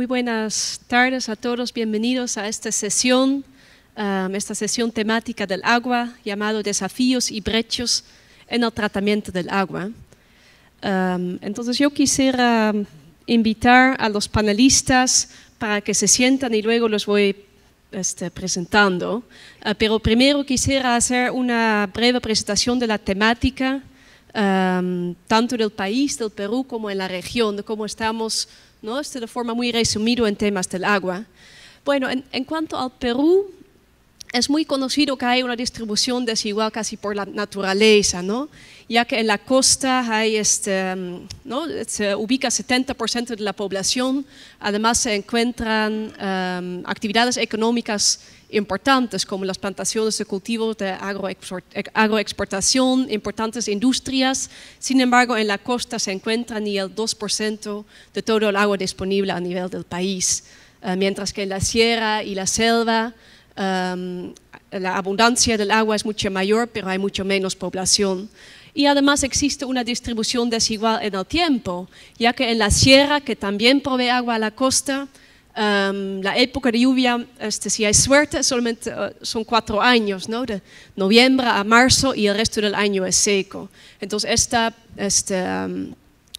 muy buenas tardes a todos. Bienvenidos a esta sesión temática del agua, llamado Desafíos y Brechos en el Tratamiento del Agua. Entonces yo quisiera invitar a los panelistas para que se sientan y luego los voy presentando. Pero primero quisiera hacer una breve presentación de la temática, tanto del país, del Perú, como en la región, de cómo estamos, ¿no? De forma muy resumida en temas del agua. Bueno, en cuanto al Perú, es muy conocido que hay una distribución desigual casi por la naturaleza, ¿no? Ya que en la costa hay ¿no? Se ubica 70% de la población, además se encuentran actividades económicas importantes como las plantaciones de cultivos de agroexportación, importantes industrias. Sin embargo, en la costa se encuentra ni el 2% de todo el agua disponible a nivel del país, mientras que en la sierra y la selva la abundancia del agua es mucho mayor, pero hay mucho menos población. Y además existe una distribución desigual en el tiempo, ya que en la sierra, que también provee agua a la costa, la época de lluvia, si hay suerte, solamente son 4 años, ¿no? De noviembre a marzo, y el resto del año es seco. Entonces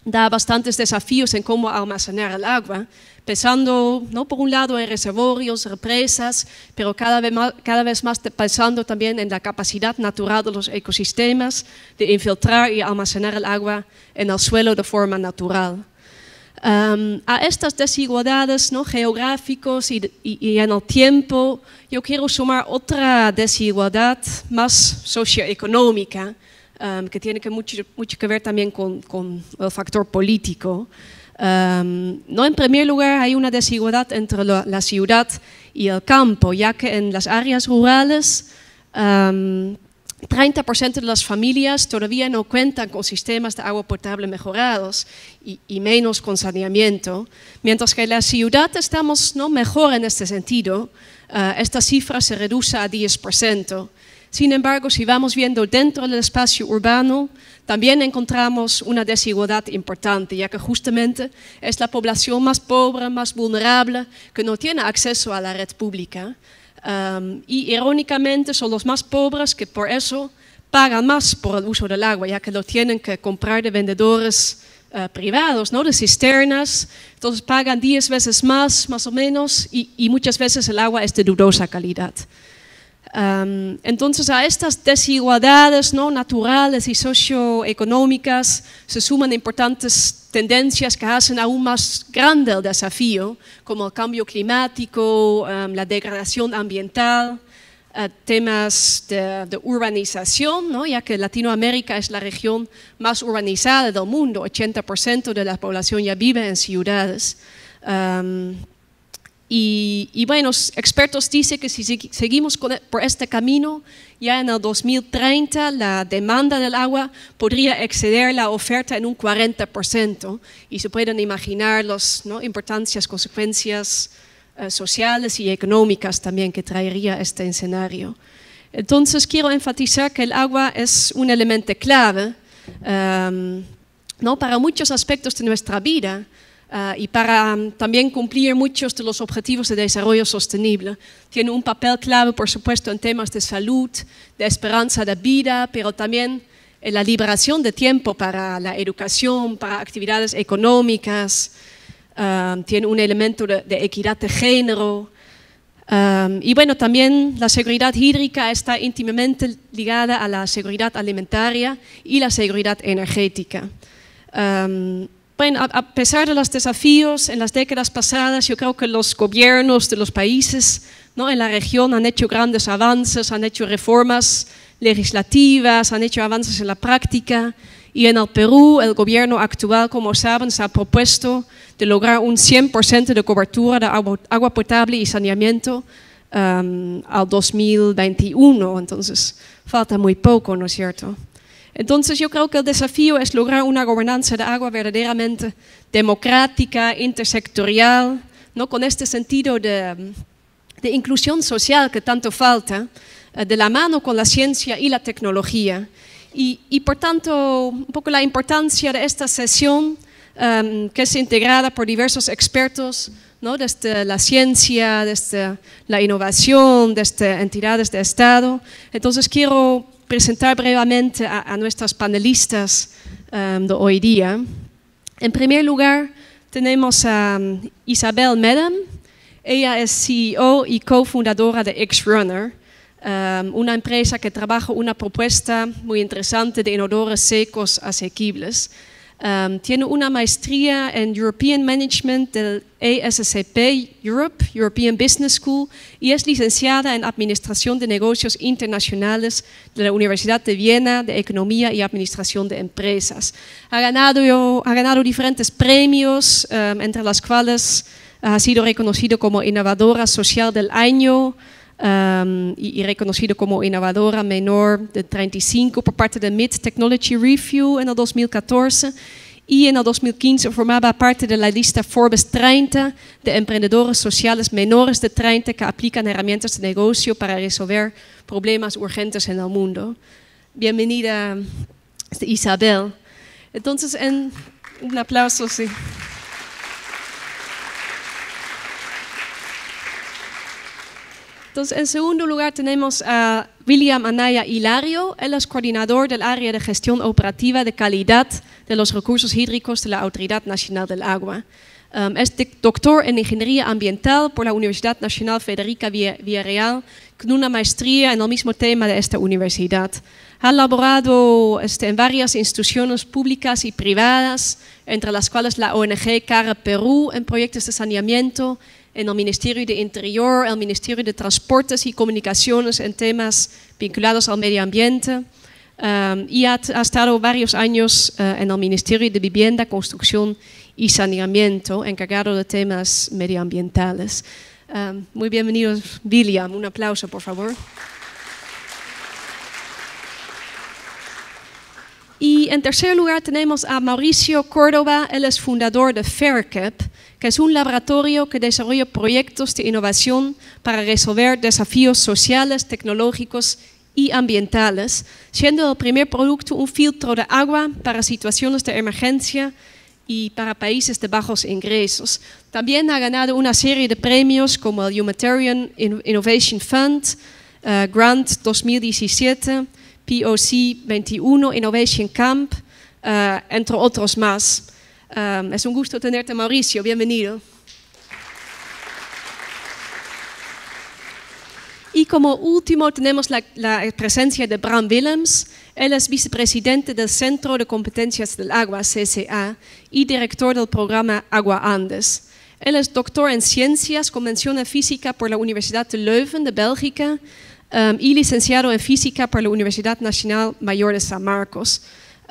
da bastantes desafíos en cómo almacenar el agua, pensando, ¿no? Por un lado en reservorios, represas, pero cada vez más pensando también en la capacidad natural de los ecosistemas de infiltrar y almacenar el agua en el suelo de forma natural. A estas desigualdades, ¿no? Geográficos y en el tiempo, yo quiero sumar otra desigualdad más socioeconómica, que tiene mucho que ver también con el factor político. No, en primer lugar, hay una desigualdad entre la ciudad y el campo, ya que en las áreas rurales 30% de las familias todavía no cuentan con sistemas de agua potable mejorados y menos con saneamiento, mientras que en la ciudad estamos, ¿no? Mejor en este sentido. Esta cifra se reduce a 10%. Sin embargo, si vamos viendo dentro del espacio urbano, también encontramos una desigualdad importante, ya que justamente es la población más pobre, más vulnerable, que no tiene acceso a la red pública. Y irónicamente son los más pobres que por eso pagan más por el uso del agua, ya que lo tienen que comprar de vendedores privados, ¿no? De cisternas. Entonces pagan 10 veces más o menos, y muchas veces el agua es de dudosa calidad. Entonces a estas desigualdades, ¿no? Naturales y socioeconómicas se suman importantes tendencias que hacen aún más grande el desafío, como el cambio climático, la degradación ambiental, temas de urbanización, ¿no? Ya que Latinoamérica es la región más urbanizada del mundo, 80% de la población ya vive en ciudades. Y bueno, expertos dicen que si seguimos por este camino, ya en el 2030 la demanda del agua podría exceder la oferta en un 40%. Y se pueden imaginar las, ¿no? Importantes consecuencias sociales y económicas también que traería este escenario. Entonces quiero enfatizar que el agua es un elemento clave, ¿no? Para muchos aspectos de nuestra vida. Y para también cumplir muchos de los objetivos de desarrollo sostenible. Tiene un papel clave, por supuesto, en temas de salud, de esperanza de vida, pero también en la liberación de tiempo para la educación, para actividades económicas. Tiene un elemento de equidad de género. Y bueno, también la seguridad hídrica está íntimamente ligada a la seguridad alimentaria y la seguridad energética. Bueno, a pesar de los desafíos en las décadas pasadas, yo creo que los gobiernos de los países, ¿no? En la región han hecho grandes avances, han hecho reformas legislativas, han hecho avances en la práctica, y en el Perú el gobierno actual, como saben, se ha propuesto de lograr un 100% de cobertura de agua potable y saneamiento al 2021, entonces falta muy poco, ¿no es cierto? Entonces yo creo que el desafío es lograr una gobernanza de agua verdaderamente democrática, intersectorial, ¿no? Con este sentido de inclusión social que tanto falta, de la mano con la ciencia y la tecnología. Y por tanto, un poco la importancia de esta sesión que es integrada por diversos expertos, ¿no? Desde la ciencia, desde la innovación, desde entidades de Estado. Entonces quiero presentar brevemente a nuestras panelistas de hoy día. En primer lugar, tenemos a Isabel Medem. Ella es CEO y cofundadora de X-Runner, una empresa que trabaja una propuesta muy interesante de inodores secos asequibles. Tiene una maestría en European Management del ESCP Europe, European Business School, y es licenciada en Administración de Negocios Internacionales de la Universidad de Viena de Economía y Administración de Empresas. Ha ganado diferentes premios, entre los cuales ha sido reconocido como Innovadora Social del Año, y reconocido como innovadora menor de 35 por parte de MIT Technology Review en el 2014, y en el 2015 formaba parte de la lista Forbes 30 de emprendedores sociales menores de 30 que aplican herramientas de negocio para resolver problemas urgentes en el mundo. Bienvenida, Isabel. Entonces, un aplauso, sí. Entonces, en segundo lugar tenemos a William Anaya Hilario. Él es coordinador del área de gestión operativa de calidad de los recursos hídricos de la Autoridad Nacional del Agua. Es doctor en Ingeniería Ambiental por la Universidad Nacional Federica Villarreal, con una maestría en el mismo tema de esta universidad. Ha laborado en varias instituciones públicas y privadas, entre las cuales la ONG CARE Perú, en proyectos de saneamiento, en el Ministerio de Interior, el Ministerio de Transportes y Comunicaciones en temas vinculados al medio ambiente, y ha estado varios años en el Ministerio de Vivienda, Construcción y Saneamiento, encargado de temas medioambientales. Muy bienvenido, William. Un aplauso, por favor. Y en tercer lugar tenemos a Mauricio Córdoba. Él es fundador de FairCap, que es un laboratorio que desarrolla proyectos de innovación para resolver desafíos sociales, tecnológicos y ambientales, siendo el primer producto un filtro de agua para situaciones de emergencia y para países de bajos ingresos. También ha ganado una serie de premios como el Humanitarian Innovation Fund, Grant 2017, POC 21 Innovation Camp, entre otros más. Es un gusto tenerte, Mauricio. Bienvenido. Y como último tenemos la presencia de Bram Willems. Él es vicepresidente del Centro de Competencias del Agua, CCA, y director del programa Agua Andes. Él es doctor en Ciencias con mención en Física por la Universidad de Leuven de Bélgica, y licenciado en Física por la Universidad Nacional Mayor de San Marcos.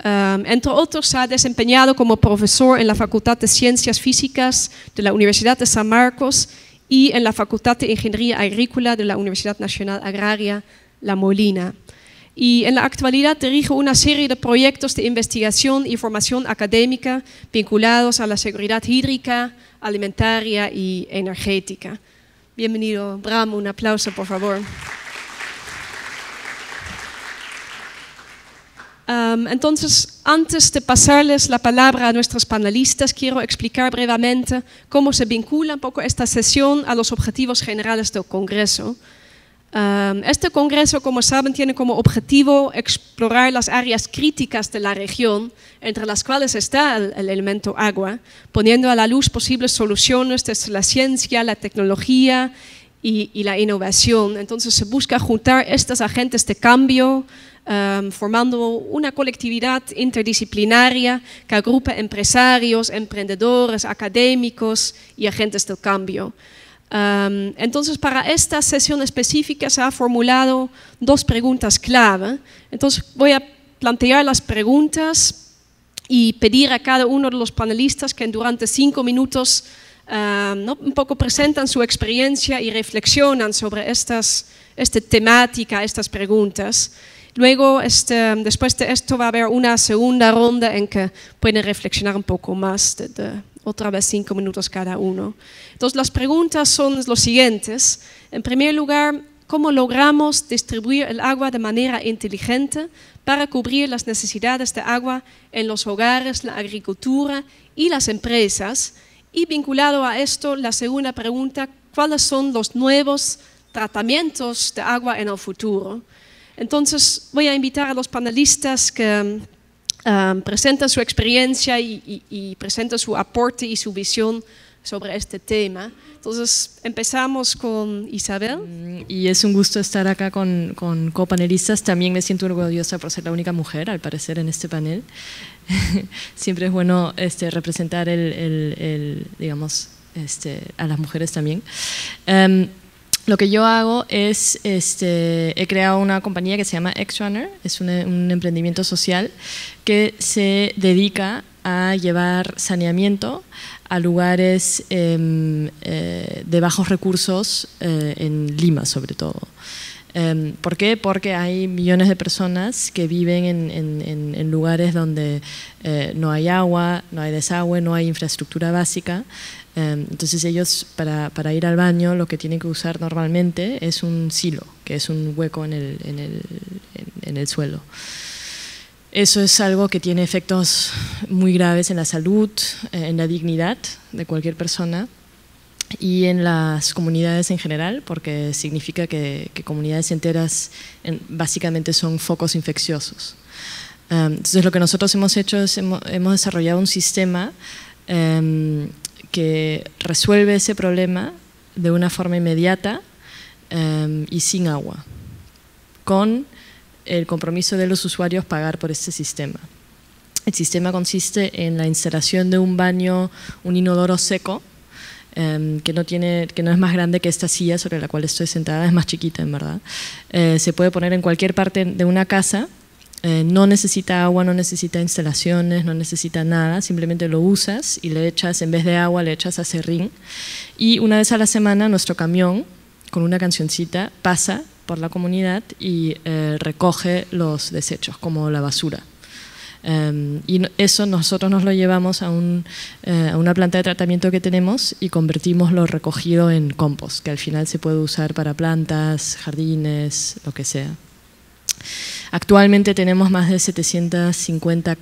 Entre otros, se ha desempeñado como profesor en la Facultad de Ciencias Físicas de la Universidad de San Marcos y en la Facultad de Ingeniería Agrícola de la Universidad Nacional Agraria La Molina. Y en la actualidad dirige una serie de proyectos de investigación y formación académica vinculados a la seguridad hídrica, alimentaria y energética. Bienvenido, Bram. Un aplauso, por favor. Entonces, antes de pasarles la palabra a nuestros panelistas, quiero explicar brevemente cómo se vincula un poco esta sesión a los objetivos generales del Congreso. Este Congreso, como saben, tiene como objetivo explorar las áreas críticas de la región, entre las cuales está el elemento agua, poniendo a la luz posibles soluciones desde la ciencia, la tecnología y la innovación. Entonces se busca juntar estos agentes de cambio, formando una colectividad interdisciplinaria que agrupa empresarios, emprendedores, académicos y agentes del cambio. Entonces, para esta sesión específica se ha formulado dos preguntas clave. Entonces, voy a plantear las preguntas y pedir a cada uno de los panelistas que durante 5 minutos un poco presentan su experiencia y reflexionan sobre esta temática, estas preguntas. Luego, después de esto va a haber una segunda ronda en que pueden reflexionar un poco más, otra vez 5 minutos cada uno. Entonces, las preguntas son los siguientes. En primer lugar, cómo logramos distribuir el agua de manera inteligente para cubrir las necesidades de agua en los hogares, la agricultura y las empresas. Y vinculado a esto, la segunda pregunta, ¿cuáles son los nuevos tratamientos de agua en el futuro? Entonces voy a invitar a los panelistas que presenten su experiencia y presenten su aporte y su visión sobre este tema. Entonces empezamos con Isabel. Y es un gusto estar acá con copanelistas. También me siento orgullosa por ser la única mujer, al parecer, en este panel. Siempre es bueno representar digamos, a las mujeres también. Lo que yo hago es, he creado una compañía que se llama Xrunner, es un emprendimiento social que se dedica a llevar saneamiento a lugares de bajos recursos en Lima, sobre todo. ¿Por qué? Porque hay millones de personas que viven en lugares donde no hay agua, no hay desagüe, no hay infraestructura básica. Entonces ellos para ir al baño lo que tienen que usar normalmente es un silo, que es un hueco en el suelo. Eso es algo que tiene efectos muy graves en la salud, en la dignidad de cualquier persona y en las comunidades en general, porque significa que comunidades enteras básicamente son focos infecciosos. Entonces lo que nosotros hemos hecho es hemos desarrollado un sistema que resuelve ese problema de una forma inmediata y sin agua, con el compromiso de los usuarios pagar por este sistema. El sistema consiste en la instalación de un baño, un inodoro seco, que no es más grande que esta silla sobre la cual estoy sentada, es más chiquita en verdad. Se puede poner en cualquier parte de una casa, no necesita agua, no necesita instalaciones, no necesita nada, simplemente lo usas y le echas, en vez de agua, le echas acerrín. Y una vez a la semana nuestro camión, con una cancioncita, pasa por la comunidad y recoge los desechos, como la basura. Y eso nosotros nos lo llevamos a una planta de tratamiento que tenemos y convertimos lo recogido en compost, que al final se puede usar para plantas, jardines, lo que sea. Actualmente tenemos más de 750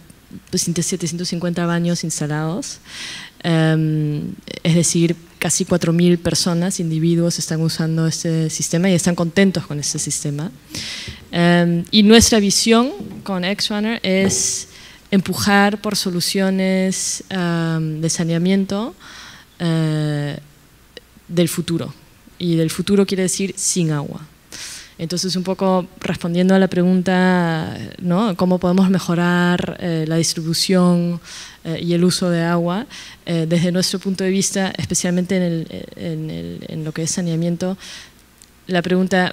baños instalados, es decir, casi 4.000 personas, individuos están usando este sistema y están contentos con este sistema. Y nuestra visión con Xrunner es empujar por soluciones de saneamiento del futuro. Y del futuro quiere decir sin agua. Entonces, un poco respondiendo a la pregunta, ¿no?, cómo podemos mejorar la distribución y el uso de agua, desde nuestro punto de vista, especialmente en lo que es saneamiento, la pregunta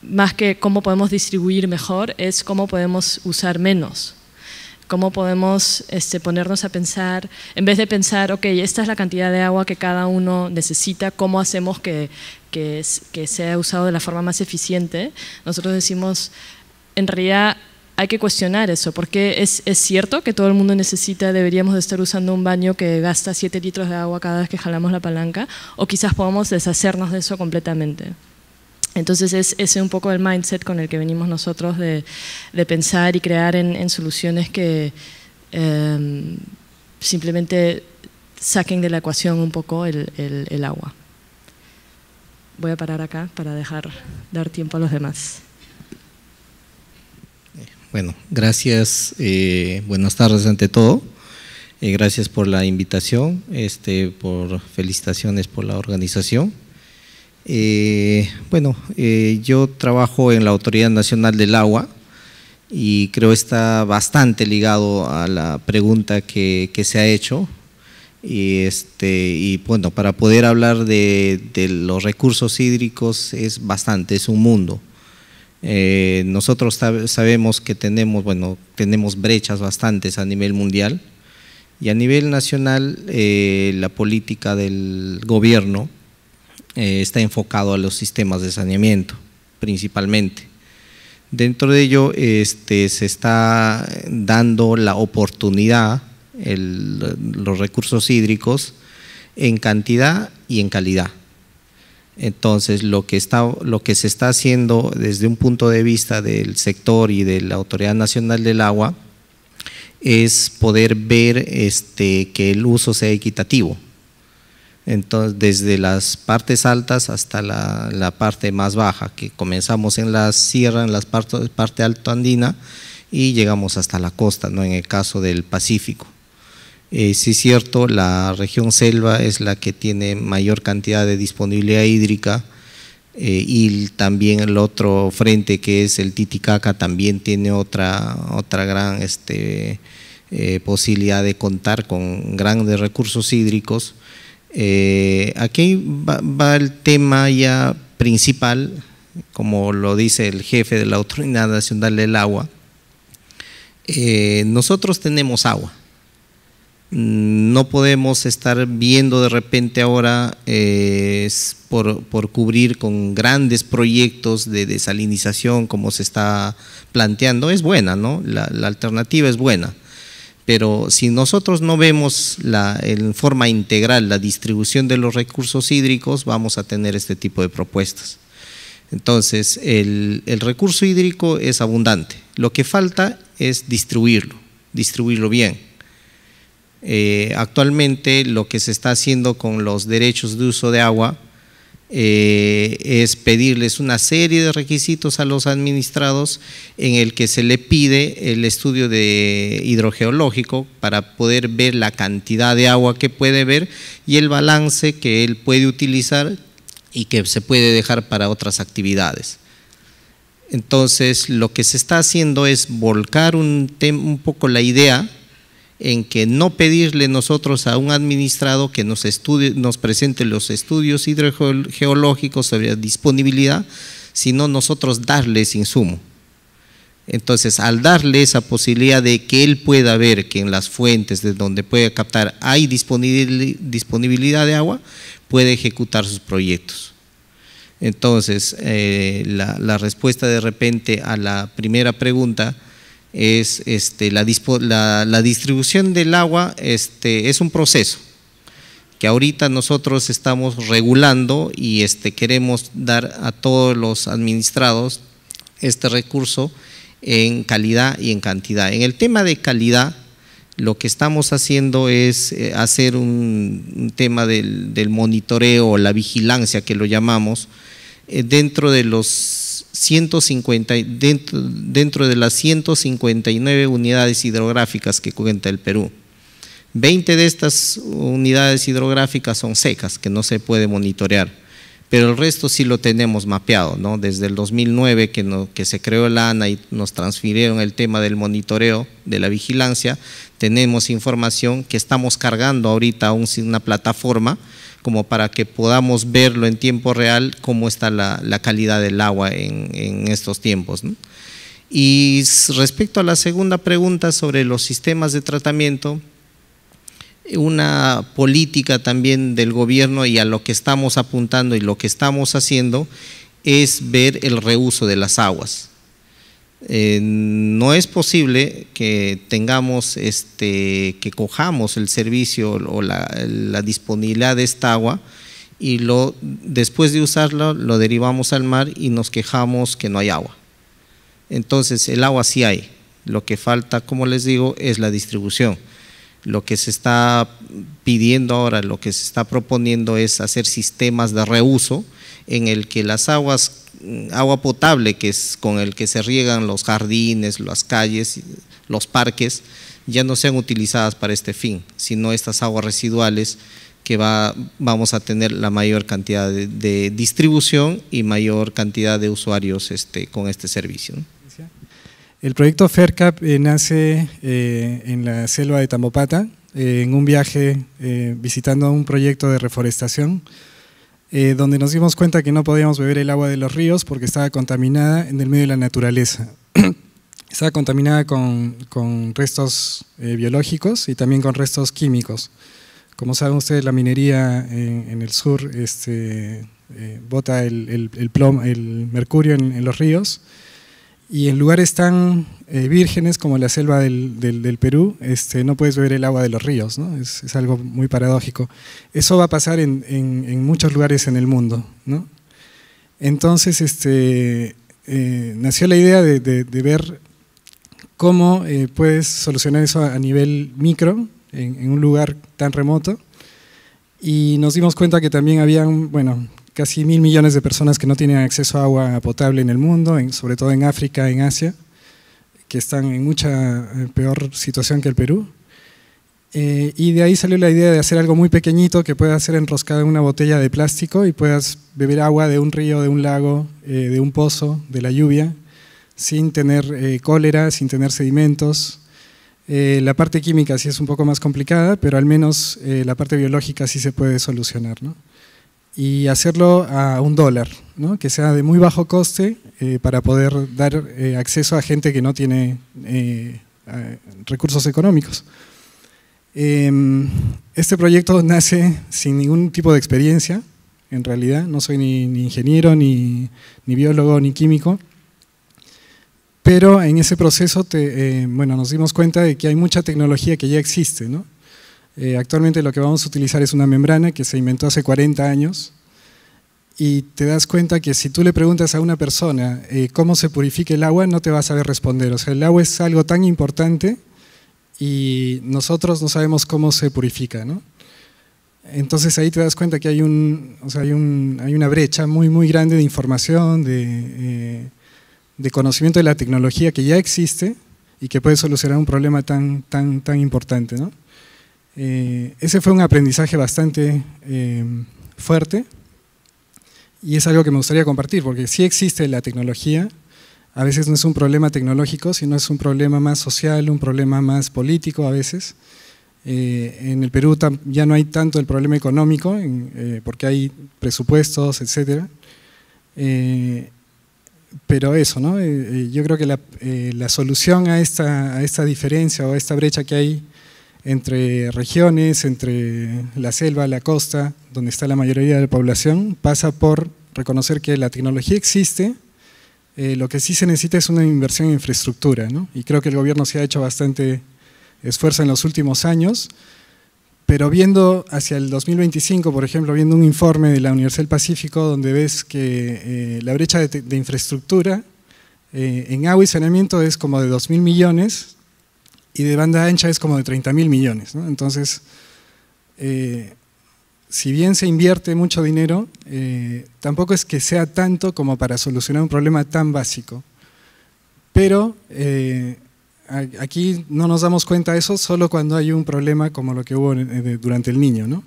más que cómo podemos distribuir mejor es cómo podemos usar menos. Cómo podemos ponernos a pensar, en vez de pensar, ok, esta es la cantidad de agua que cada uno necesita, ¿cómo hacemos que sea usado de la forma más eficiente? Nosotros decimos, en realidad hay que cuestionar eso, porque es cierto que todo el mundo deberíamos de estar usando un baño que gasta 7 litros de agua cada vez que jalamos la palanca, o quizás podamos deshacernos de eso completamente. Entonces es ese un poco el mindset con el que venimos nosotros de pensar y crear en soluciones que simplemente saquen de la ecuación un poco el agua. Voy a parar acá para dar tiempo a los demás. Bueno, gracias, buenas tardes ante todo. Gracias por la invitación, por felicitaciones por la organización. Yo trabajo en la Autoridad Nacional del Agua y creo está bastante ligado a la pregunta que se ha hecho. Y bueno, para poder hablar de los recursos hídricos es un mundo. Nosotros sabemos que tenemos brechas bastantes a nivel mundial y a nivel nacional la política del gobierno está enfocado a los sistemas de saneamiento principalmente. Dentro de ello se está dando la oportunidad, los recursos hídricos en cantidad y en calidad. Entonces, lo que se está haciendo desde un punto de vista del sector y de la Autoridad Nacional del Agua es poder ver que el uso sea equitativo. Entonces, desde las partes altas hasta la parte más baja, que comenzamos en la sierra, en la parte alto andina, y llegamos hasta la costa, ¿no? En el caso del Pacífico. Sí es cierto, la región selva es la que tiene mayor cantidad de disponibilidad hídrica, y también el otro frente, que es el Titicaca, también tiene otra gran posibilidad de contar con grandes recursos hídricos. Aquí va el tema ya principal, como lo dice el jefe de la Autoridad Nacional del Agua. Nosotros tenemos agua, no podemos estar viendo de repente ahora por cubrir con grandes proyectos de desalinización como se está planteando. Es buena, ¿no? La alternativa es buena. Pero si nosotros no vemos en forma integral la distribución de los recursos hídricos, vamos a tener este tipo de propuestas. Entonces, el recurso hídrico es abundante. Lo que falta es distribuirlo bien. Actualmente lo que se está haciendo con los derechos de uso de agua es pedirles una serie de requisitos a los administrados, en el que se le pide el estudio hidrogeológico para poder ver la cantidad de agua que puede ver y el balance que él puede utilizar y que se puede dejar para otras actividades. Entonces, lo que se está haciendo es volcar un poco la idea en que no pedirle nosotros a un administrado que nos presente los estudios hidrogeológicos sobre disponibilidad, sino nosotros darle ese insumo. Entonces, al darle esa posibilidad de que él pueda ver que en las fuentes de donde puede captar hay disponibilidad de agua, puede ejecutar sus proyectos. Entonces, la respuesta de repente a la primera pregunta es la distribución del agua es un proceso que ahorita nosotros estamos regulando y queremos dar a todos los administrados este recurso en calidad y en cantidad. En el tema de calidad, lo que estamos haciendo es hacer un tema del monitoreo o la vigilancia, que lo llamamos, dentro de las 159 unidades hidrográficas que cuenta el Perú. 20 de estas unidades hidrográficas son secas, que no se puede monitorear, pero el resto sí lo tenemos mapeado, ¿no? Desde el 2009 que se creó el ANA y nos transfirieron el tema del monitoreo, de la vigilancia, tenemos información que estamos cargando ahorita una plataforma como para que podamos verlo en tiempo real, cómo está la calidad del agua en estos tiempos, ¿no? Y respecto a la segunda pregunta sobre los sistemas de tratamiento, una política también del gobierno y a lo que estamos apuntando y lo que estamos haciendo es ver el reuso de las aguas. No es posible que tengamos que cojamos el servicio o la disponibilidad de esta agua y después de usarlo lo derivamos al mar y nos quejamos que no hay agua. Entonces, el agua sí hay. Lo que falta, como les digo, es la distribución. Lo que se está pidiendo ahora, lo que se está proponiendo es hacer sistemas de reuso en el que las agua potable, que es con el que se riegan los jardines, las calles, los parques, ya no sean utilizadas para este fin, sino estas aguas residuales que vamos a tener la mayor cantidad de distribución y mayor cantidad de usuarios con este servicio, ¿no? El proyecto FERCAP nace en la selva de Tambopata, en un viaje visitando un proyecto de reforestación, donde nos dimos cuenta que no podíamos beber el agua de los ríos porque estaba contaminada en el medio de la naturaleza. Estaba contaminada con restos biológicos y también con restos químicos. Como saben ustedes, la minería en el sur bota el mercurio en los ríos, Y en lugares tan vírgenes como la selva del Perú, no puedes beber el agua de los ríos, ¿no? Es algo muy paradójico. Eso va a pasar en muchos lugares en el mundo, ¿no? Entonces nació la idea de ver cómo puedes solucionar eso a nivel micro, en un lugar tan remoto, y nos dimos cuenta que también habían, bueno, casi 1.000 millones de personas que no tienen acceso a agua potable en el mundo, sobre todo en África, en Asia, que están en mucha peor situación que el Perú. Y de ahí salió la idea de hacer algo muy pequeñito que pueda ser enroscado en una botella de plástico y puedas beber agua de un río, de un lago, de un pozo, de la lluvia, sin tener cólera, sin tener sedimentos. La parte química sí es un poco más complicada, pero al menos la parte biológica sí se puede solucionar, ¿no? Y hacerlo a $1, ¿no? Que sea de muy bajo coste para poder dar acceso a gente que no tiene recursos económicos. Este proyecto nace sin ningún tipo de experiencia, en realidad, no soy ni ingeniero, ni biólogo, ni químico, pero en ese proceso bueno, nos dimos cuenta de que hay mucha tecnología que ya existe, ¿no? Actualmente lo que vamos a utilizar es una membrana que se inventó hace 40 años y te das cuenta que si tú le preguntas a una persona cómo se purifica el agua, no te va a saber responder. O sea, el agua es algo tan importante y nosotros no sabemos cómo se purifica, ¿no? Entonces ahí te das cuenta que hay una brecha muy, muy grande de información, de conocimiento de la tecnología que ya existe y que puede solucionar un problema tan importante, ¿no? Ese fue un aprendizaje bastante fuerte y es algo que me gustaría compartir, porque sí existe la tecnología, a veces no es un problema tecnológico, sino es un problema más social, un problema más político a veces. En el Perú ya no hay tanto el problema económico, porque hay presupuestos, etcétera. Pero eso, ¿no? Yo creo que la solución a esta diferencia o a esta brecha que hay entre regiones, entre la selva, la costa, donde está la mayoría de la población, pasa por reconocer que la tecnología existe, lo que sí se necesita es una inversión en infraestructura, ¿no? Y creo que el gobierno se ha hecho bastante esfuerzo en los últimos años, pero viendo hacia el 2025, por ejemplo, viendo un informe de la Universidad del Pacífico donde ves que la brecha de infraestructura en agua y saneamiento es como de 2.000 millones y de banda ancha es como de 30.000 millones, ¿no? Entonces, si bien se invierte mucho dinero, tampoco es que sea tanto como para solucionar un problema tan básico. Pero aquí no nos damos cuenta de eso solo cuando hay un problema como lo que hubo durante el Niño, ¿no?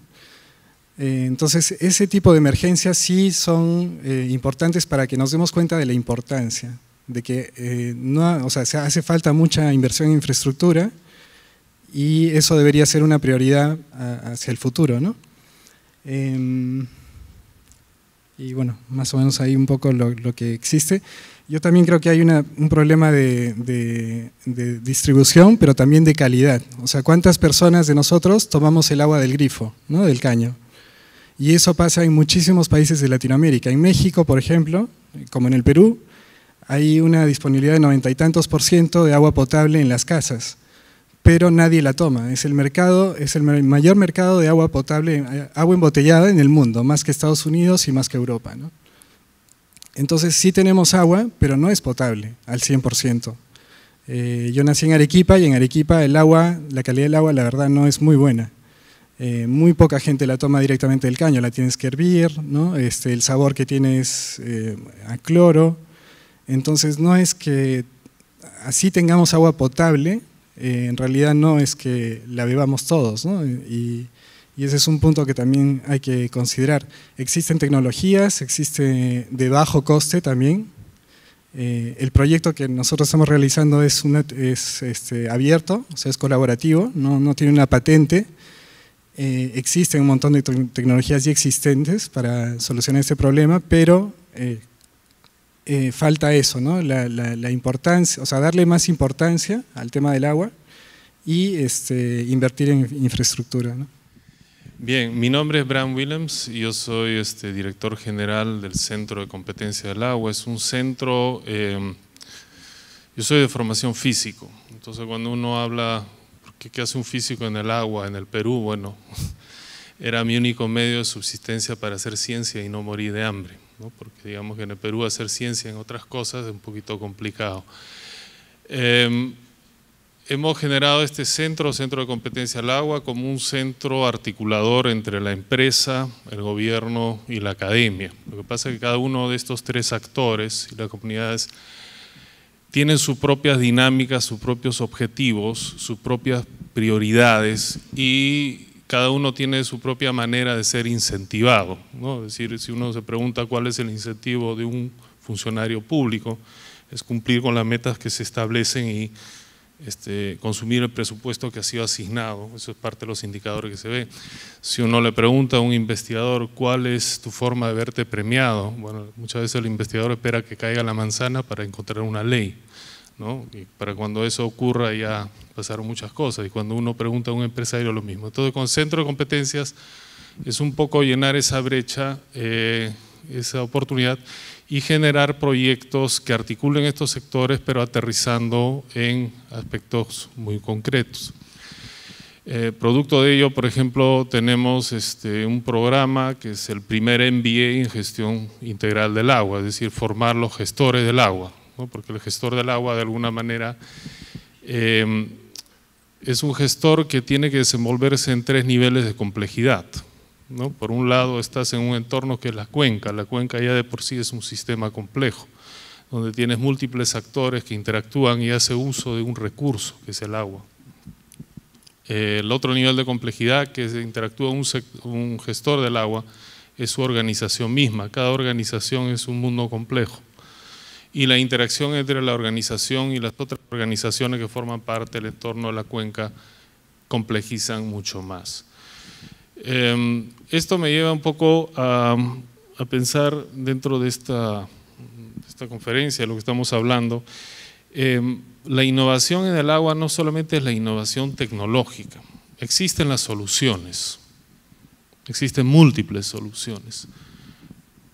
Entonces, ese tipo de emergencias sí son importantes para que nos demos cuenta de la importancia, de que hace falta mucha inversión en infraestructura y eso debería ser una prioridad hacia el futuro, ¿no? Y bueno, más o menos ahí un poco lo que existe. Yo también creo que hay un problema de distribución, pero también de calidad. O sea, ¿cuántas personas de nosotros tomamos el agua del grifo, ¿no? Del caño? Y eso pasa en muchísimos países de Latinoamérica. En México, por ejemplo, como en el Perú, hay una disponibilidad de 90 y tantos % de agua potable en las casas, pero nadie la toma. Es el mayor mercado de agua potable, agua embotellada en el mundo, más que Estados Unidos y más que Europa, ¿no? Entonces sí tenemos agua, pero no es potable al 100%. Yo nací en Arequipa y en Arequipa la calidad del agua la verdad no es muy buena. Muy poca gente la toma directamente del caño, la tienes que hervir, ¿no? El sabor que tiene es a cloro. Entonces no es que así tengamos agua potable, en realidad no es que la bebamos todos, ¿no? Y ese es un punto que también hay que considerar. Existen tecnologías, existe de bajo coste también. El proyecto que nosotros estamos realizando es abierto, o sea, es colaborativo, no tiene una patente. Existen un montón de tecnologías ya existentes para solucionar este problema, pero falta eso, ¿no? La importancia, o sea, darle más importancia al tema del agua y invertir en infraestructura, ¿no? Bien, mi nombre es Bram Willems y yo soy director general del Centro de Competencia del Agua. Es un centro Yo soy de formación físico, entonces cuando uno habla, ¿qué hace un físico en el agua, en el Perú? Bueno, era mi único medio de subsistencia para hacer ciencia y no morir de hambre, ¿no? Porque digamos que en el Perú hacer ciencia en otras cosas es un poquito complicado. Hemos generado este centro de competencia al agua, como un centro articulador entre la empresa, el gobierno y la academia. Lo que pasa es que cada uno de estos tres actores y las comunidades tienen sus propias dinámicas, sus propios objetivos, sus propias prioridades y cada uno tiene su propia manera de ser incentivado, ¿no? Es decir, si uno se pregunta cuál es el incentivo de un funcionario público, es cumplir con las metas que se establecen y consumir el presupuesto que ha sido asignado. Eso es parte de los indicadores que se ve. Si uno le pregunta a un investigador cuál es tu forma de verte premiado, bueno, muchas veces el investigador espera que caiga la manzana para encontrar una ley, ¿no? Y para cuando eso ocurra ya pasaron muchas cosas, y cuando uno pregunta a un empresario lo mismo. Entonces con centro de competencias es un poco llenar esa brecha, esa oportunidad, y generar proyectos que articulen estos sectores, pero aterrizando en aspectos muy concretos. Producto de ello, por ejemplo, tenemos un programa que es el primer MBA en gestión integral del agua, es decir, formar los gestores del agua, ¿no? Porque el gestor del agua de alguna manera es un gestor que tiene que desenvolverse en tres niveles de complejidad, ¿no? Por un lado estás en un entorno que es la cuenca ya de por sí es un sistema complejo, donde tienes múltiples actores que interactúan y hace uso de un recurso que es el agua. El otro nivel de complejidad que interactúa un gestor del agua es su organización misma, cada organización es un mundo complejo y la interacción entre la organización y las otras organizaciones que forman parte del entorno de la cuenca complejizan mucho más. Esto me lleva un poco a pensar dentro de esta conferencia, de lo que estamos hablando. La innovación en el agua no solamente es la innovación tecnológica, existen las soluciones, existen múltiples soluciones.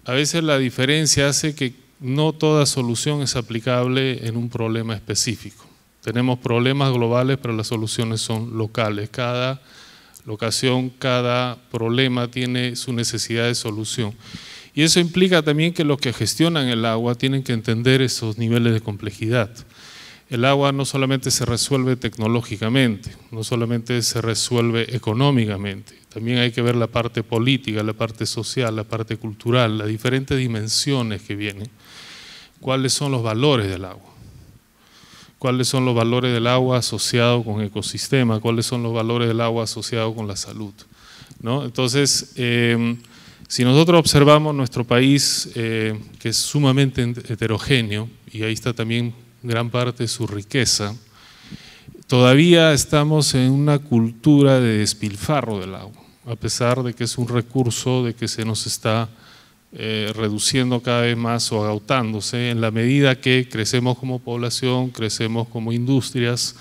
A veces la diferencia hace que no toda solución es aplicable en un problema específico. Tenemos problemas globales, pero las soluciones son locales. Cada locación, cada problema tiene su necesidad de solución. Y eso implica también que los que gestionan el agua tienen que entender esos niveles de complejidad. El agua no solamente se resuelve tecnológicamente, no solamente se resuelve económicamente, también hay que ver la parte política, la parte social, la parte cultural, las diferentes dimensiones que vienen. ¿Cuáles son los valores del agua? ¿Cuáles son los valores del agua asociados con el ecosistema? ¿Cuáles son los valores del agua asociados con la salud? ¿No? Entonces, si nosotros observamos nuestro país, que es sumamente heterogéneo, y ahí está también gran parte de su riqueza, todavía estamos en una cultura de despilfarro del agua, a pesar de que es un recurso, de que se nos está reduciendo cada vez más o agotándose en la medida que crecemos como población, crecemos como industrias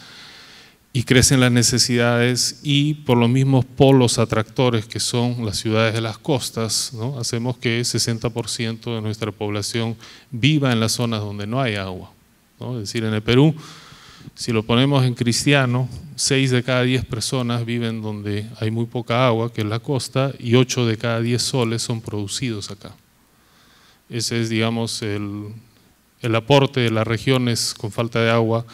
y crecen las necesidades y por los mismos polos atractores que son las ciudades de las costas, ¿no? Hacemos que 60% de nuestra población viva en las zonas donde no hay agua, ¿no? Es decir, en el Perú, si lo ponemos en cristiano, 6 de cada 10 personas viven donde hay muy poca agua, que es la costa, y 8 de cada 10 soles son producidos acá. Ese es, digamos, el aporte de las regiones con falta de agua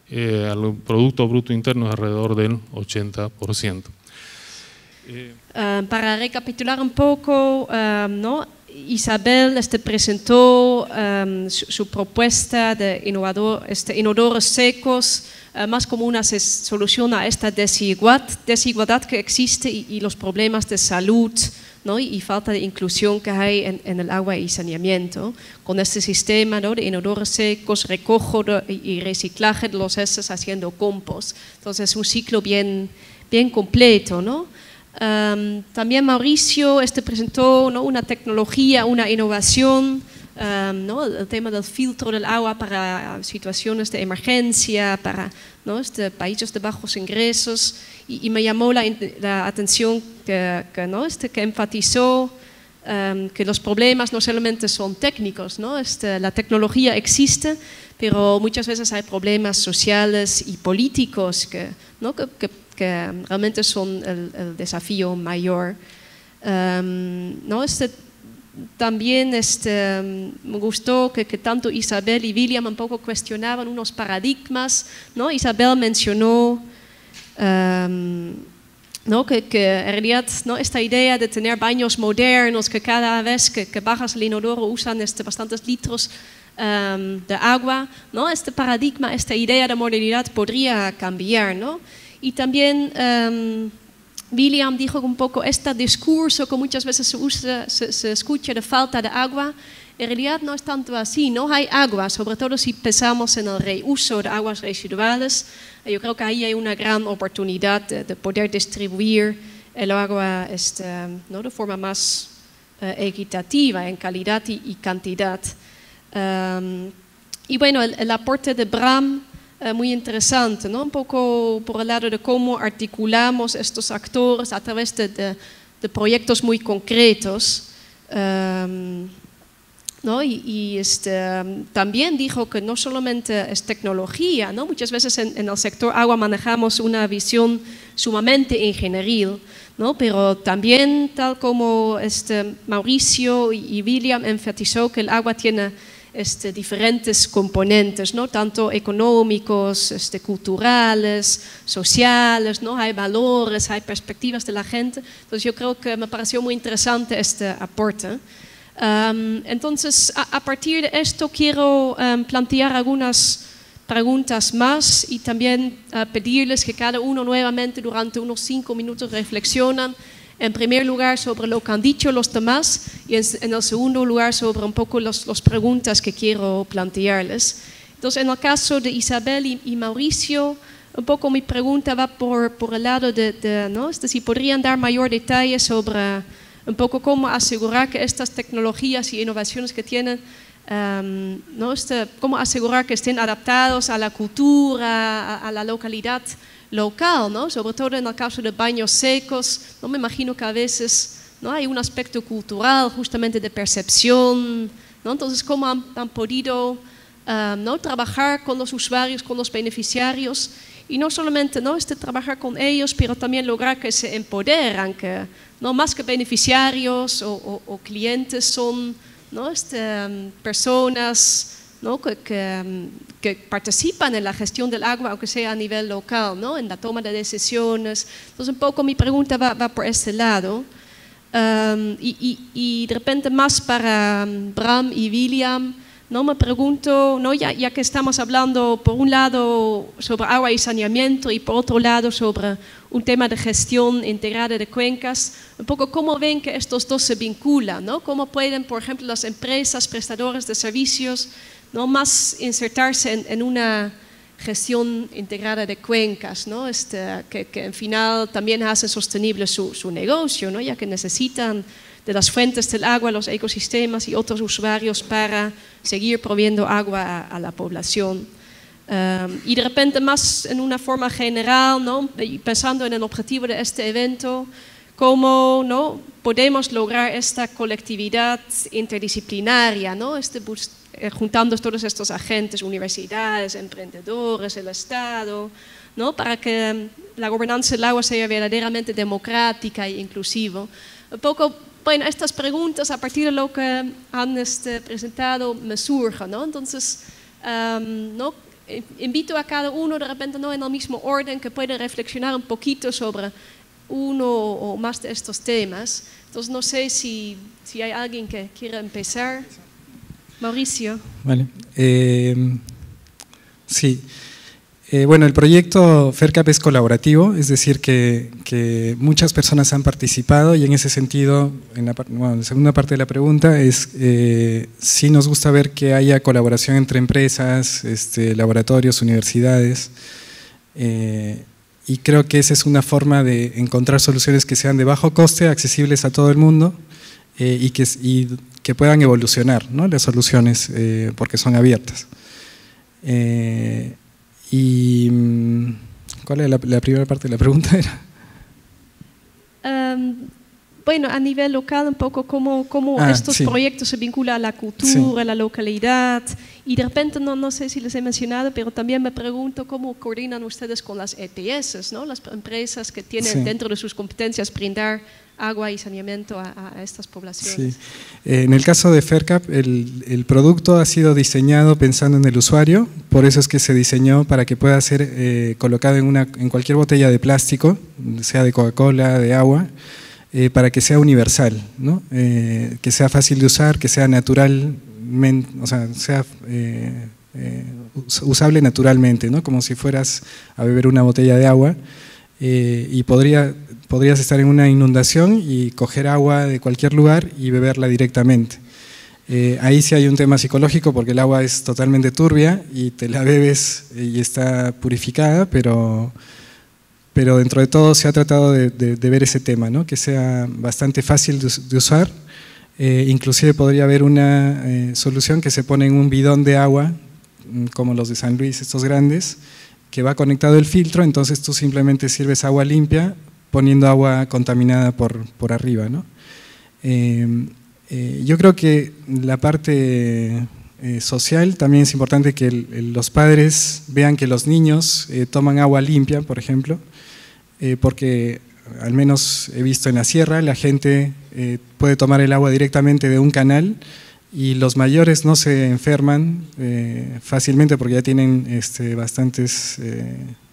al Producto Bruto Interno es alrededor del 80%. Para recapitular un poco, ¿no? Isabel presentó su propuesta de inodoros secos más como una solución a esta desigualdad que existe y los problemas de salud, ¿no? y falta de inclusión que hay en el agua y saneamiento. Con este sistema, ¿no? de inodoros secos, recojo y reciclaje de los heces haciendo compost. Entonces es un ciclo bien completo, ¿no? También Mauricio presentó, ¿no? una tecnología, una innovación, ¿no? el tema del filtro del agua para situaciones de emergencia, para, ¿no? países de bajos ingresos y me llamó la atención que, ¿no? que enfatizó que los problemas no solamente son técnicos, ¿no? La tecnología existe, pero muchas veces hay problemas sociales y políticos ¿no? que realmente son el desafío mayor. ¿No? También me gustó que tanto Isabel y William un poco cuestionaban unos paradigmas, ¿no? Isabel mencionó ¿no? que en realidad, ¿no? Esta idea de tener baños modernos, que cada vez que bajas el inodoro usan bastantes litros de agua, ¿no? Este paradigma, esta idea de modernidad podría cambiar, ¿no? Y también William dijo un poco este discurso que muchas veces se escucha de falta de agua, en realidad no es tanto así, no hay agua, sobre todo si pensamos en el reuso de aguas residuales. Yo creo que ahí hay una gran oportunidad de poder distribuir el agua ¿no? de forma más equitativa en calidad y cantidad. Y bueno, el aporte de Bram, muy interesante, ¿no? Un poco por el lado de cómo articulamos estos actores a través de proyectos muy concretos. ¿No? También dijo que no solamente es tecnología, ¿no? Muchas veces en el sector agua manejamos una visión sumamente ingenieril, ¿no? Pero también, tal como Mauricio y William enfatizó, que el agua tiene diferentes componentes, ¿no? Tanto económicos, culturales, sociales, ¿no? Hay valores, hay perspectivas de la gente. Entonces yo creo que me pareció muy interesante este aporte. Entonces, a partir de esto quiero plantear algunas preguntas más y también pedirles que cada uno nuevamente durante unos 5 minutos reflexionan, en primer lugar sobre lo que han dicho los demás y en el segundo lugar sobre un poco las preguntas que quiero plantearles. Entonces, en el caso de Isabel y Mauricio, un poco mi pregunta va por el lado ¿no? Si podrían dar mayor detalle sobre un poco cómo asegurar que estas tecnologías y innovaciones que tienen, ¿no? Cómo asegurar que estén adaptados a la cultura, a la localidad local, ¿no? Sobre todo en el caso de baños secos, ¿no? Me imagino que a veces, ¿no? Hay un aspecto cultural justamente de percepción, ¿no? Entonces, ¿cómo han podido ¿no? trabajar con los usuarios, con los beneficiarios? Y no solamente ¿no? trabajar con ellos, pero también lograr que se empoderan, que no más que beneficiarios o clientes son ¿no? Personas ¿no? que participan en la gestión del agua, aunque sea a nivel local, ¿no? En la toma de decisiones. Entonces un poco mi pregunta va por ese lado. Y de repente más para Bram y William, ¿no? Me pregunto, ¿no? ya que estamos hablando por un lado sobre agua y saneamiento y por otro lado sobre un tema de gestión integrada de cuencas, un poco cómo ven que estos dos se vinculan, ¿no? Cómo pueden, por ejemplo, las empresas prestadoras de servicios, ¿no? Más insertarse en una gestión integrada de cuencas, ¿no? Que en final también hacen sostenible su negocio, ¿no? Ya que necesitan de las fuentes del agua, los ecosistemas y otros usuarios para seguir proveyendo agua a la población. Y de repente más en una forma general, ¿no? Y pensando en el objetivo de este evento, cómo ¿no? podemos lograr esta colectividad interdisciplinaria, ¿no? Juntando todos estos agentes, universidades, emprendedores, el Estado, ¿no? Para que la gobernanza del agua sea verdaderamente democrática e inclusiva. Un poco, bueno, estas preguntas a partir de lo que han presentado me surgen, ¿no? Entonces, ¿no? Invito a cada uno de repente, ¿no? En el mismo orden, que pueda reflexionar un poquito sobre uno o más de estos temas. Entonces, no sé si hay alguien que quiera empezar. Mauricio. Vale. Sí. Bueno, el proyecto FERCAP es colaborativo, es decir, que muchas personas han participado y en ese sentido, la segunda parte de la pregunta es sí nos gusta ver que haya colaboración entre empresas, laboratorios, universidades, y creo que esa es una forma de encontrar soluciones que sean de bajo coste, accesibles a todo el mundo y que puedan evolucionar, ¿no? Las soluciones porque son abiertas. ¿Y cuál es la primera parte de la pregunta? Era? bueno, a nivel local un poco cómo estos proyectos se vinculan a la cultura, a la localidad, y de repente, no sé si les he mencionado, pero también me pregunto cómo coordinan ustedes con las ETS, ¿no? Las empresas que tienen dentro de sus competencias brindar agua y saneamiento a estas poblaciones. Sí. En el caso de FERCAP, el producto ha sido diseñado pensando en el usuario, por eso es que se diseñó para que pueda ser colocado en cualquier botella de plástico, sea de Coca-Cola, de agua, para que sea universal, ¿no? Que sea fácil de usar, que sea naturalmente, o sea, sea usable naturalmente, ¿no? Como si fueras a beber una botella de agua, y podrías estar en una inundación y coger agua de cualquier lugar y beberla directamente. Ahí sí hay un tema psicológico porque el agua es totalmente turbia y te la bebes y está purificada, pero dentro de todo se ha tratado de ver ese tema, ¿no? Que sea bastante fácil de usar. Inclusive podría haber una solución que se pone en un bidón de agua, como los de San Luis, estos grandes, que va conectado el filtro, entonces tú simplemente sirves agua limpia poniendo agua contaminada por arriba, ¿no? Yo creo que la parte social también es importante que los padres vean que los niños toman agua limpia, por ejemplo, porque al menos he visto en la sierra, la gente puede tomar el agua directamente de un canal y los mayores no se enferman fácilmente porque ya tienen bastantes,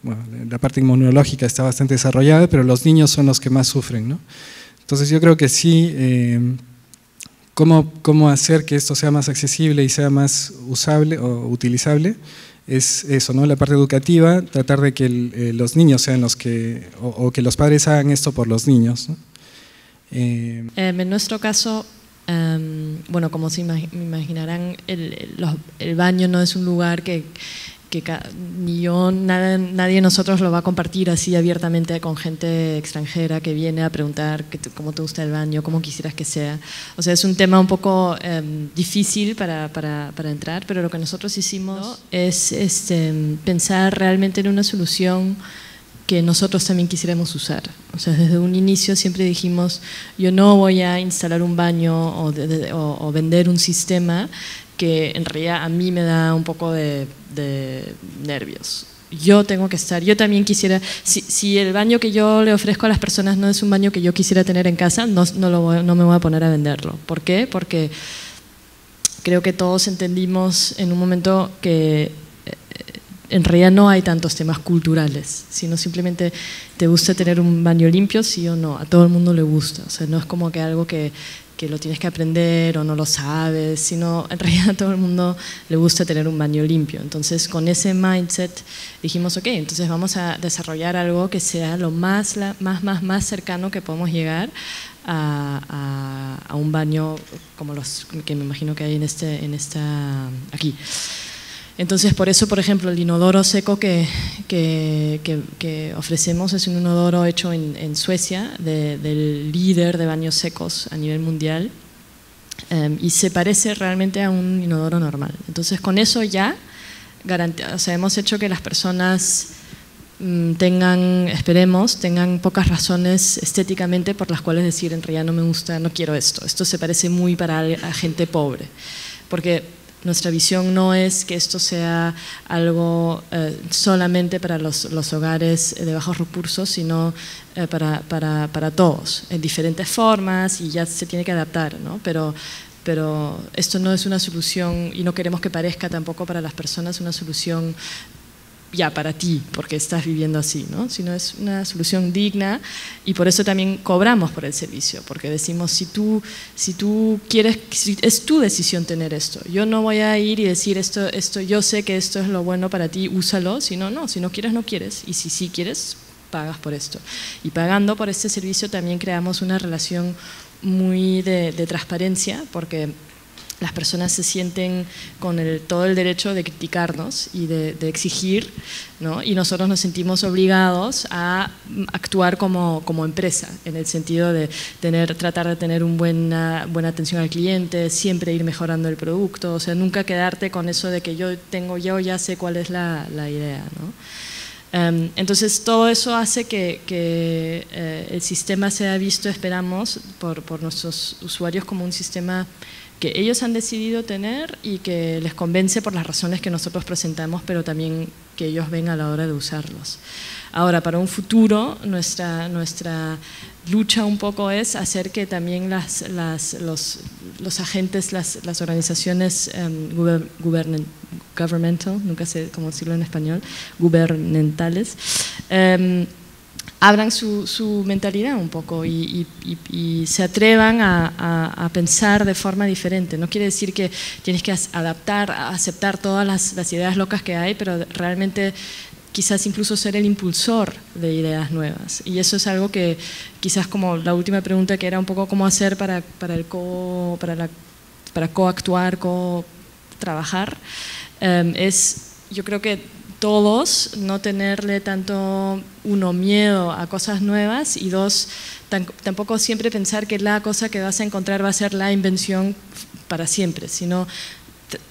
bueno, la parte inmunológica está bastante desarrollada, pero los niños son los que más sufren, ¿no? Entonces yo creo que sí, cómo hacer que esto sea más accesible y sea más usable o utilizable, es eso, ¿no? La parte educativa, tratar de que los niños sean los que, o que los padres hagan esto por los niños, ¿no? En nuestro caso, bueno, como se imaginarán, el baño no es un lugar que ni yo, nadie de nosotros lo va a compartir así abiertamente con gente extranjera que viene a preguntar cómo te gusta el baño, cómo quisieras que sea. O sea, es un tema un poco difícil para entrar, pero lo que nosotros hicimos es pensar realmente en una solución que nosotros también quisiéramos usar. O sea, desde un inicio siempre dijimos, yo no voy a instalar un baño o vender un sistema que en realidad a mí me da un poco de nervios. Yo tengo que estar, yo también quisiera, si el baño que yo le ofrezco a las personas no es un baño que yo quisiera tener en casa, no me voy a poner a venderlo. ¿Por qué? Porque creo que todos entendimos en un momento que en realidad no hay tantos temas culturales, sino simplemente te gusta tener un baño limpio, sí o no, a todo el mundo le gusta. O sea, no es como que algo que lo tienes que aprender o no lo sabes, sino en realidad a todo el mundo le gusta tener un baño limpio. Entonces con ese mindset dijimos, ok, entonces vamos a desarrollar algo que sea lo más cercano que podemos llegar a un baño como los que me imagino que hay aquí. Entonces, por eso, por ejemplo, el inodoro seco que ofrecemos es un inodoro hecho en Suecia, del líder de baños secos a nivel mundial, y se parece realmente a un inodoro normal. Entonces, con eso ya hemos hecho que las personas esperemos, tengan pocas razones estéticamente por las cuales decir, en realidad no me gusta, no quiero esto. Esto se parece muy para gente pobre, porque nuestra visión no es que esto sea algo solamente para los hogares de bajos recursos, sino para todos, en diferentes formas, y ya se tiene que adaptar, ¿no? Pero esto no es una solución, y no queremos que parezca tampoco para las personas una solución ya para ti, porque estás viviendo así, ¿no? Sino es una solución digna, y por eso también cobramos por el servicio, porque decimos, si tú quieres, es tu decisión tener esto. Yo no voy a ir y decir esto, yo sé que esto es lo bueno para ti, úsalo, si no, si no quieres, no quieres, y si sí quieres, pagas por esto. Y pagando por este servicio también creamos una relación muy de transparencia, porque las personas se sienten con todo el derecho de criticarnos y de exigir, ¿no? Y nosotros nos sentimos obligados a actuar como empresa, en el sentido de tratar de tener buena atención al cliente, siempre ir mejorando el producto, o sea, nunca quedarte con eso de que yo ya sé cuál es la idea, ¿no? Entonces todo eso hace que el sistema sea visto, esperamos, por nuestros usuarios como un sistema que ellos han decidido tener y que les convence por las razones que nosotros presentamos, pero también que ellos ven a la hora de usarlos. Ahora, para un futuro, nuestra lucha un poco es hacer que también los agentes, las organizaciones governmental, nunca sé cómo decirlo en español, gubernamentales, abran su mentalidad un poco y se atrevan a pensar de forma diferente. No quiere decir que tienes que aceptar todas las ideas locas que hay, pero realmente quizás incluso ser el impulsor de ideas nuevas. Y eso es algo que quizás, como la última pregunta, que era un poco cómo hacer para coactuar, trabajar, yo creo que todos no tenerle tanto, uno, miedo a cosas nuevas, y dos, tampoco siempre pensar que la cosa que vas a encontrar va a ser la invención para siempre, sino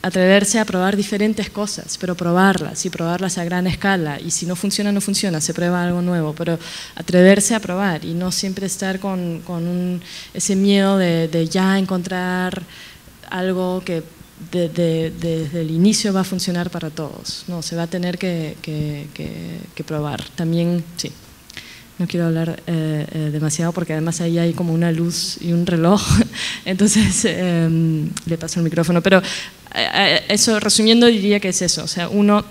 atreverse a probar diferentes cosas, pero probarlas, y probarlas a gran escala, y si no funciona, no funciona, se prueba algo nuevo, pero atreverse a probar y no siempre estar con ese miedo de ya encontrar algo que desde el inicio va a funcionar para todos. No, se va a tener que probar. También, sí, no quiero hablar demasiado porque además ahí hay como una luz y un reloj, entonces le paso el micrófono, pero eso, resumiendo, diría que es eso, o sea, uno,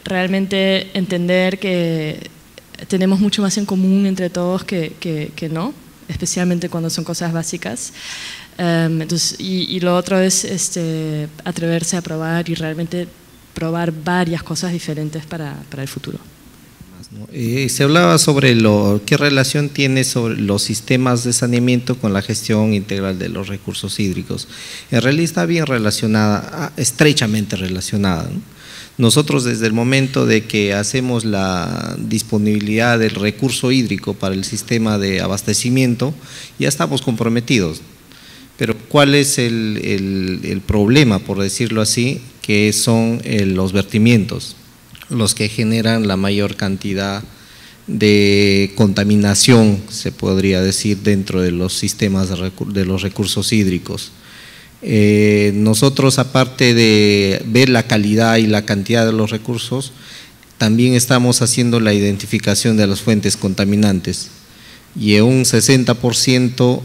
realmente entender que tenemos mucho más en común entre todos que no, especialmente cuando son cosas básicas. Entonces, y lo otro es atreverse a probar y realmente probar varias cosas diferentes para el futuro. Se hablaba sobre qué relación tiene sobre los sistemas de saneamiento con la gestión integral de los recursos hídricos. En realidad está bien relacionada, estrechamente relacionada, ¿no? Nosotros, desde el momento de que hacemos la disponibilidad del recurso hídrico para el sistema de abastecimiento, ya estamos comprometidos. Pero ¿cuál es el problema, por decirlo así? Que son los vertimientos, los que generan la mayor cantidad de contaminación, se podría decir, dentro de los sistemas de los recursos hídricos. Nosotros, aparte de ver la calidad y la cantidad de los recursos, también estamos haciendo la identificación de las fuentes contaminantes, y un 60%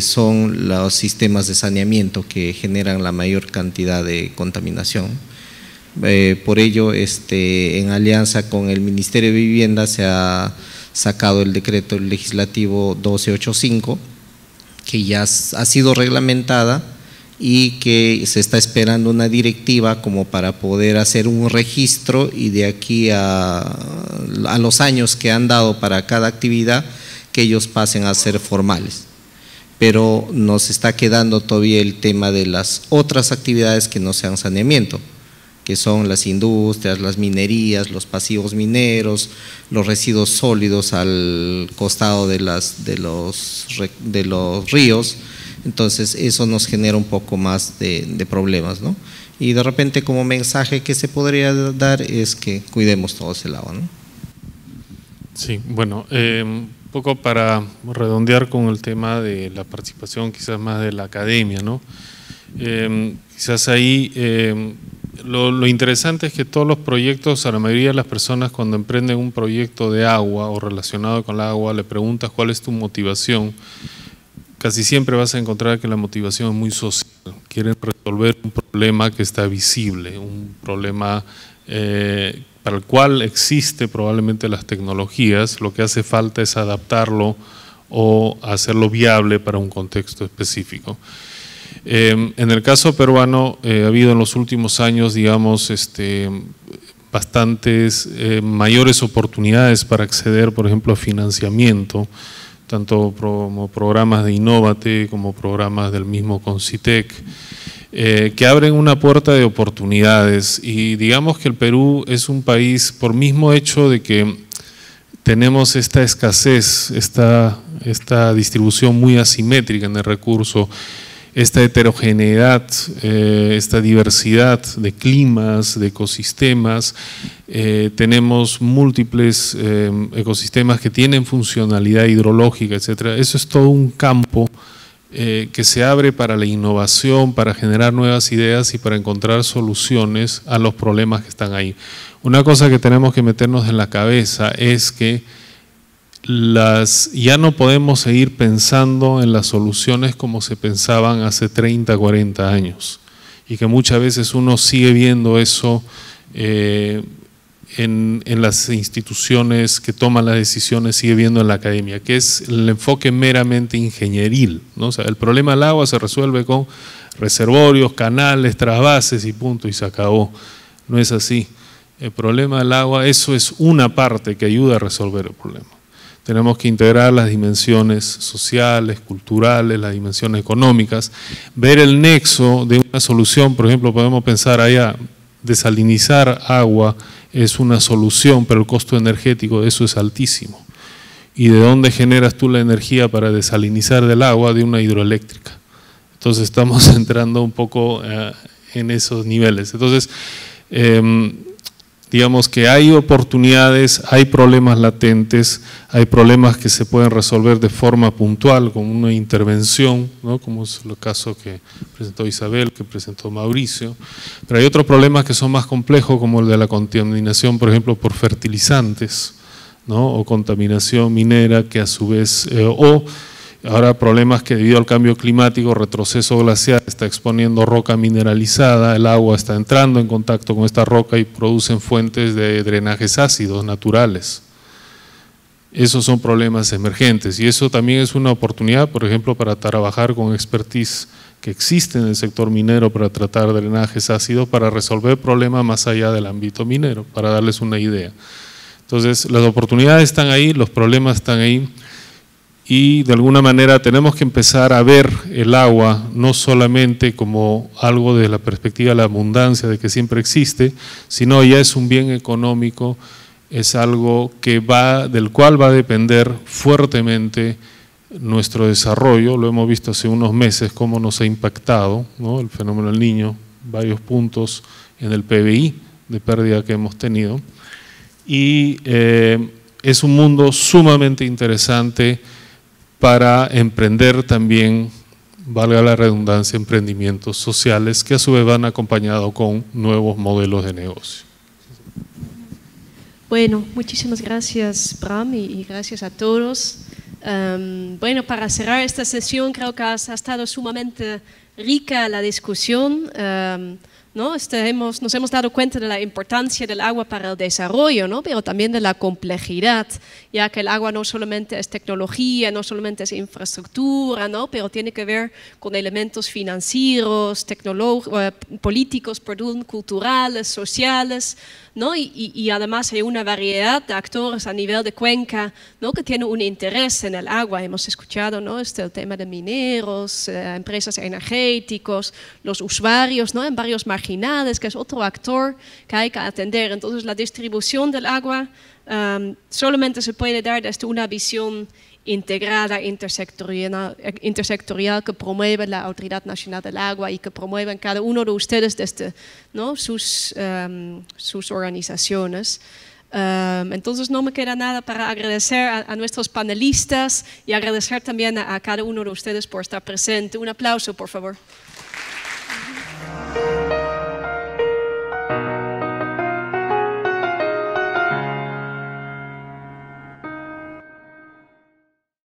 son los sistemas de saneamiento que generan la mayor cantidad de contaminación. Por ello, en alianza con el Ministerio de Vivienda, se ha sacado el decreto legislativo 1285, que ya ha sido reglamentada y que se está esperando una directiva como para poder hacer un registro, y de aquí a los años que han dado para cada actividad, que ellos pasen a ser formales. Pero nos está quedando todavía el tema de las otras actividades que no sean saneamiento, que son las industrias, las minerías, los pasivos mineros, los residuos sólidos al costado de los ríos. Entonces eso nos genera un poco más de problemas, ¿no? Y de repente, como mensaje que se podría dar, es que cuidemos todos el agua, ¿no? Sí, bueno, un poco para redondear con el tema de la participación quizás más de la academia, ¿no? Quizás ahí lo interesante es que todos los proyectos, a la mayoría de las personas, cuando emprenden un proyecto de agua o relacionado con el agua, le preguntas cuál es tu motivación. Casi siempre vas a encontrar que la motivación es muy social. Quieren resolver un problema que está visible, un problema para el cual existe probablemente las tecnologías. Lo que hace falta es adaptarlo o hacerlo viable para un contexto específico. En el caso peruano ha habido en los últimos años, digamos, bastantes mayores oportunidades para acceder, por ejemplo, a financiamiento, tanto como programas de Innovate como programas del mismo Concitec, que abren una puerta de oportunidades. Y digamos que el Perú es un país, por mismo hecho de que tenemos esta escasez, esta distribución muy asimétrica en el recurso, esta heterogeneidad, esta diversidad de climas, de ecosistemas. Tenemos múltiples ecosistemas que tienen funcionalidad hidrológica, etcétera. Eso es todo un campo que se abre para la innovación, para generar nuevas ideas y para encontrar soluciones a los problemas que están ahí. Una cosa que tenemos que meternos en la cabeza es que ya no podemos seguir pensando en las soluciones como se pensaban hace 30, 40 años, y que muchas veces uno sigue viendo eso en las instituciones que toman las decisiones, sigue viendo en la academia, que es el enfoque meramente ingenieril, ¿no? O sea, el problema del agua se resuelve con reservorios, canales, trasvases y punto, y se acabó. No es así. El problema del agua, eso es una parte que ayuda a resolver el problema. Tenemos que integrar las dimensiones sociales, culturales, las dimensiones económicas, ver el nexo de una solución. Por ejemplo, podemos pensar allá, desalinizar agua es una solución, pero el costo energético de eso es altísimo. ¿Y de dónde generas tú la energía para desalinizar del agua? De una hidroeléctrica. Entonces estamos entrando un poco en esos niveles. Entonces, digamos que hay oportunidades, hay problemas latentes, hay problemas que se pueden resolver de forma puntual con una intervención, ¿no? Como es el caso que presentó Isabel, que presentó Mauricio, pero hay otros problemas que son más complejos, como el de la contaminación, por ejemplo, por fertilizantes, ¿no? O contaminación minera, que a su vez, ahora problemas que debido al cambio climático, retroceso glacial, está exponiendo roca mineralizada, el agua está entrando en contacto con esta roca y producen fuentes de drenajes ácidos naturales. Esos son problemas emergentes y eso también es una oportunidad, por ejemplo, para trabajar con expertise que existe en el sector minero para tratar drenajes ácidos, para resolver problemas más allá del ámbito minero, para darles una idea. Entonces, las oportunidades están ahí, los problemas están ahí. Y de alguna manera tenemos que empezar a ver el agua no solamente como algo de la perspectiva de la abundancia, de que siempre existe, sino ya es un bien económico, es algo del cual va a depender fuertemente nuestro desarrollo. Lo hemos visto hace unos meses cómo nos ha impactado, ¿no? El fenómeno del Niño, varios puntos en el PBI de pérdida que hemos tenido. Y es un mundo sumamente interesante para emprender también, valga la redundancia, emprendimientos sociales que a su vez van acompañados con nuevos modelos de negocio. Bueno, muchísimas gracias, Bram, y gracias a todos. Bueno, para cerrar esta sesión, creo que ha estado sumamente rica la discusión. ¿No? Nos hemos dado cuenta de la importancia del agua para el desarrollo, ¿no? Pero también de la complejidad, ya que el agua no solamente es tecnología, no solamente es infraestructura, ¿no? Pero tiene que ver con elementos financieros, políticos, culturales, sociales, ¿no? Y además hay una variedad de actores a nivel de cuenca, ¿no? Que tienen un interés en el agua. Hemos escuchado, ¿no? El tema de mineros, empresas energéticos, los usuarios, ¿no? En barrios marginales, que es otro actor que hay que atender. Entonces la distribución del agua solamente se puede dar desde una visión integrada, intersectorial que promueve la Autoridad Nacional del Agua y que promueven cada uno de ustedes desde, ¿no? sus organizaciones. Entonces no me queda nada para agradecer a nuestros panelistas y agradecer también a cada uno de ustedes por estar presente. Un aplauso, por favor.